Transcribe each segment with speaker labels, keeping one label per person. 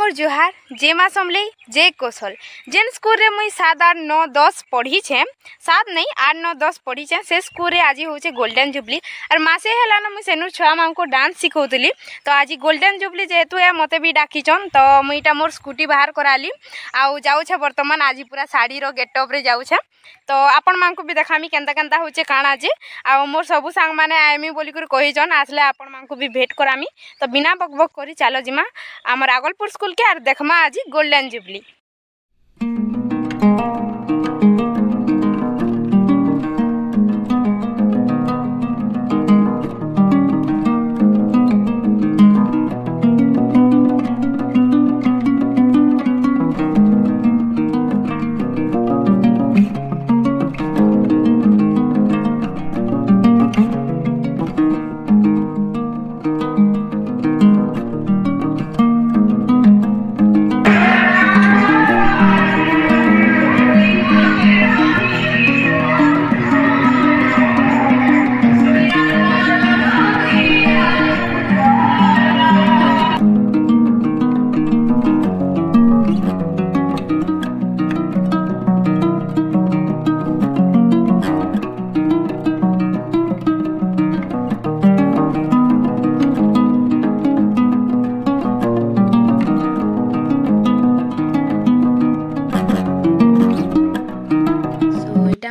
Speaker 1: मोर जुहार जे माँ समले जे कौशल जेन स्कूल रे मुई 7 8 9 10 पढ़ी छे 7 नहीं 8 9 10 पढ़ी छे से स्कूल रे आज होचे गोल्डन जुबली और मासे हेला न मुई सेनु छुआ मान को डांस सिखौतली तो आज गोल्डन जुबली जेहेतु है मते भी डाकीचन तो मुईटा मोर स्कूटी बाहर कराली आउ जाऊ छे वर्तमान आज पूरा साड़ी रो गेटअप रे जाऊ छे तो आपण मान को भी देखामी केनता केनता होचे काना जे आ मोर सबु सांग माने आइमी बोली कर कहिजन आसले आपण मान को भी भेट करामी तो बिना बकबक करी चलो जिमा आमर आगलपुर स्कूल के आर देखमा आज गोल्डन जुबली।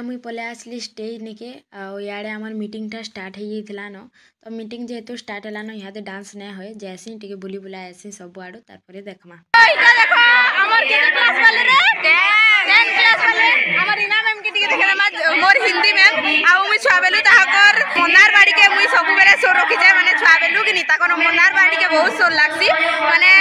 Speaker 1: मुई पले आसली स्टेज निके याडे आमर मीटिंग टा स्टार्ट हो जाइथिला न तो मीटिंग जेहेतु स्टार्ट होला न यहाँ डांस नै होय जैसे टिके बुली बुला ऐसे सब आडो तारपरे देखमा इटा देखो हमर के क्लास वाले रे 10 क्लास वाले हमर इना मैम के टिके देखला मोर हिंदी मैम आ मुई छुआबेलु ताहाकर मनार बाड़ी के मुई सब बेले सो रखि जाय माने छुआबेलु कि नीता कोन मनार बाड़ी के बहुत सो लागसी माने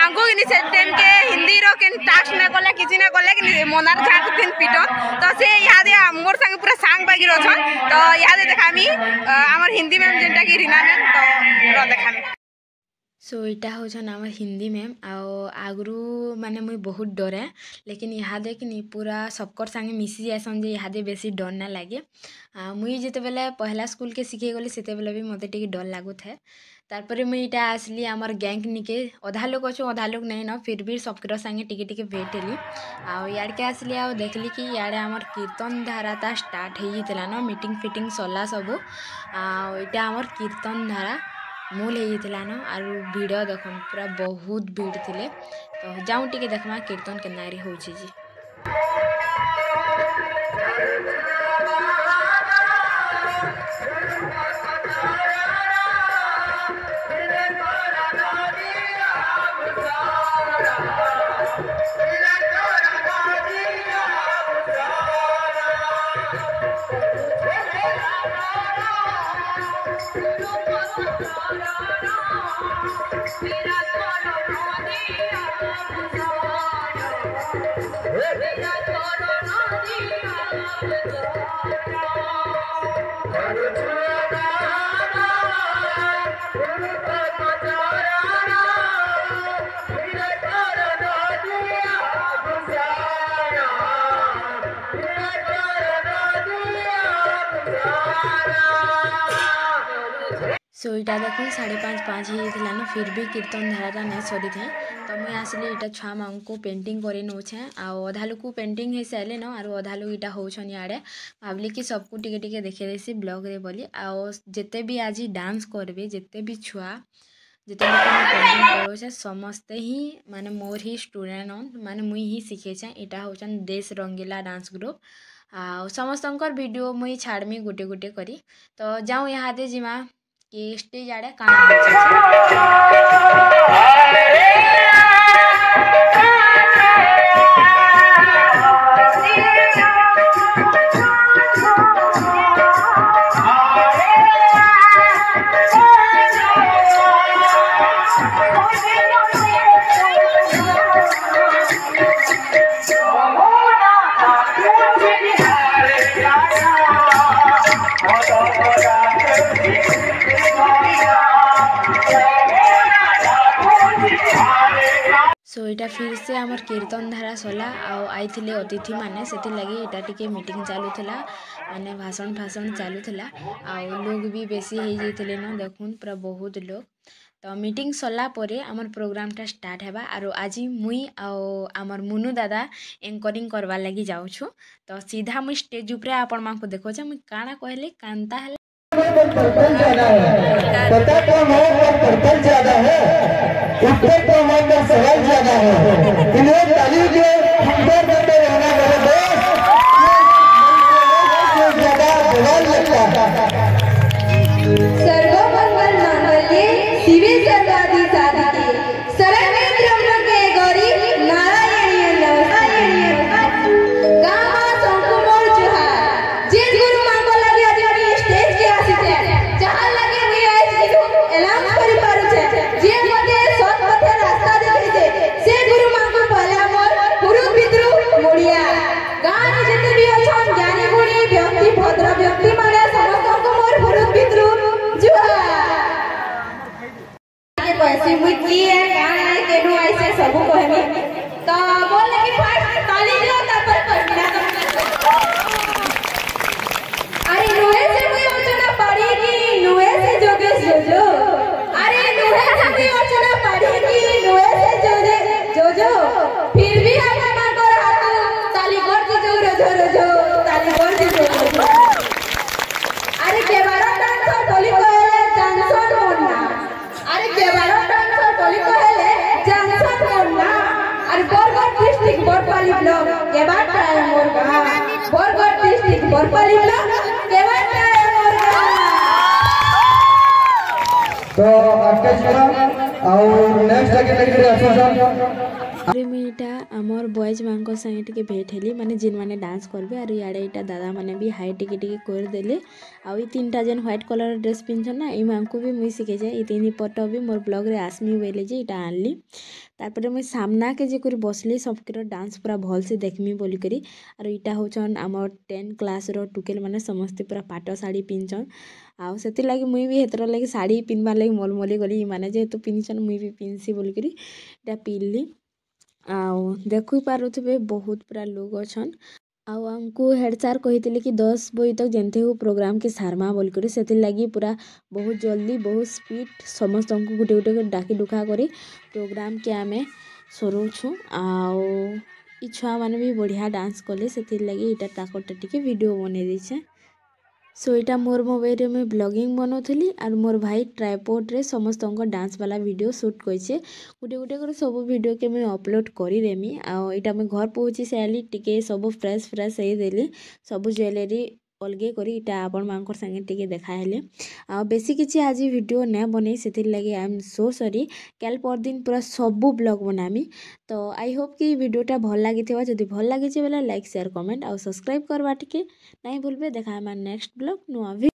Speaker 1: आंगु कि से टाइम के हिंदी रो के टास्क नै कोले किछि नै कोले कि मनार झाट दिन पिटो तो से याद मोर संग पूरा सांग बागी रछन तो याद देखामी हमर हिंदी मैम जेंटा कि रीना मैम तो रो देखामी सो इटा होछन हमर हिंदी मैम आगरू माने मुई बहुत डरे लेकिन यहाँ देख नी पूरा सबकर संगे मिसी जासन जे यहाँ दे बेसी डर ना लागे मुई जेते बेले पहला स्कूल के सिखे गली सेते बेले भी मते टिके डर लागु थे तारपरे मुई इटा आसली हमर गैंग निके अधा लोग अच्छो अधा लोग नहीं न फिर भी सबकर संगे टिके टिके भेटली याड के आसली देखली कि याडे हमर कीर्तन धाराता स्टार्ट हो जाइतिला न मीटिंग फिटिंग सरला सबू इटा हमर कीर्तन धारा मूल हो जाइतिला न आरु भिड़ देखन पूरा बहुत भीड़ थिले तो जाऊँ टिके देखमा कीर्तन के नारी होछि जी सो इटा देखो 5:30 5 ही थिला न फिर भी कीर्तन धाराटा नहीं सरी थे तो मुई आसली इटा छुआ मान को पेंटिंग करे नौछे आधा लोग पेंटिंग हो सारे न और अधा लोग इटा होछन याडे भावली कि सबको टिके टिके देखे देसी ब्लॉग रे बोली जेते भी आज डांस करबे जेते भी छुआ जेते भी पेंटिंग करो छे समस्ते ही माने मोर ही स्टूडेंट माने मुई ही सिखे छे इटा होछन देश रंगीला डांस ग्रुप समस्तंकर वीडियो मुई छाड़मी गोटे गोटे करी तो जाऊँ यहाँ दे जिमा कि स्टेज आड़े सो इटा फिर से आमर कीर्तन धारा सरला आई अतिथि माने से लगी इटा टिके मीटिंग चलूला माने भाषण फाषण चलूला लोग भी बेसी हो जाते न देखुन पूरा बहुत लोग तो मीटिंग सरला परे आमर प्रोग्रामटा स्टार्ट हेबा आरो आज मुई आओ आमर मुनु दादा एंकरिंग करवार लगी जाऊछु। तो सीधा मुई स्टेज ऊपर आपण मानकु देखोछे मुई काना कहले कांता हले
Speaker 2: पर्पल ज्यादा है, पता तो हमारे पर पर्पल ज्यादा है, उत्तर तो हमारे पर सवाल ज्यादा है। इन्हें ताली के अंदर करते रहना मेरे दोस्त, ये ज्यादा सवाल लगता है।
Speaker 3: सर्वमंगल मांगल्ये शिवे सर्वादि साधिके शरण्ये त्र्यंबके गौरी नारायणी नमस्ते। गामा संकुमोर जुहार जे गुरु मांगो लगे आज स्टेज के आसीते जहां लगे हुई आज एलाउंस करि पारु छे जे मते सत पथे रास्ता देखै छे से गुरु मांगो पहला मोर गुरु पितृ मोड़िया गान जते भी अछन ज्ञानी गुणी व्यक्ति भद्र व्यक्ति माने समस्त को मोर गुरु पितृ ऐसी मुई की है गाना है केनु ऐसे सब कहमी तो बोले कि फर्स्ट ताली दो तापर करना अरे नुए से मुई अर्चना पड़ी की नुए से जोगेश जोजो अरे नुए से मुई अर्चना पड़ी की नुए से जोजो फिर भी हम मां को हाथ ताली कर जो रोजो ताली कर जो अरे केबारा डांस टोली कहले जानसन मोन्ना अरे केबारा डांस टोली कहले जानसन मोन्ना अरे बरगढ़ डिस्ट्रिक्ट बरपाली ब्लॉक केबार ट्रायल मोरगा बरगढ़ डिस्ट्रिक्ट बरपाली ब्लॉक केबार ट्रायल मोरगा
Speaker 2: तो आके चला और नेक्स्ट आके लेके आसो
Speaker 1: अरे मुईटा आमर बॉयज मान संगे टिके भेट हेली माने जिन माने डांस करबे और इयाडे इटा दादा माने भी हाई टिके टिके कर देले आ ई तीनटा जेन व्हाइट कलर ड्रेस पिनछन ना ई मानकु भी मुई सिखे जे ई तीन फोटो भी मोर ब्लॉग रे आसमी बोले जे इटा आनली तारपरे मुई सामना के जे करी बसली सबके डांस पूरा भल से देखमी बोली करी और इटा होचन आमर 10 क्लास रो टुकेल माने समस्ते पूरा पाट साड़ी पिनछन आउ सेति लागि मुई भी हेतर लागि साड़ी पिनबार लागि मलमली गली माने जेहेतु पिनछन मुई भी पिनसी बोली करी इटा पिनली आउ देखु पारुथिबे बहुत पूरा लोग अछन आउ हमको हेड सर कहितले कि 10 बजे तक जेनते हो प्रोग्राम के सारमा बोल करी सेति लागि पूरा बहुत जल्दी बहुत स्पीड समस्त को गुटे गुटे डाकी डुका करी प्रोग्राम के आमे सरोछु आउ ई छुआ माने भी बढ़िया डांस कले सेति लागि इटा ताकोटा टिके वीडियो बने देछे। सो इटा मोर मोबाइल रे मैं ब्लॉगिंग बनौली और मोर भाई ट्राइपॉड रे समस्त डांस वाला वीडियो शूट करछे गुटे गुटे कर सब वीडियो के मैं अपलोड करी देमी आ इटा मैं घर पहुँची सारी टिके सब फ्रेश फ्रेश हे देली सब ज्वेलरी अलगे करी इटा आपण मानकर संगे टिके देखा हेले आ बेसी किछि आज वीडियो न बनै सेति लागि आई एम सो सॉरी कल पर दिन पूरा सब ब्लॉग बनामी तो आई होप कि वीडियोटा भल लागिथिबा जदि भल लागिछि बेला लाइक शेयर कमेंट आ सब्सक्राइब करबा टिके नहीं भूलबे देखा नेक्स्ट ब्लॉग नुआ।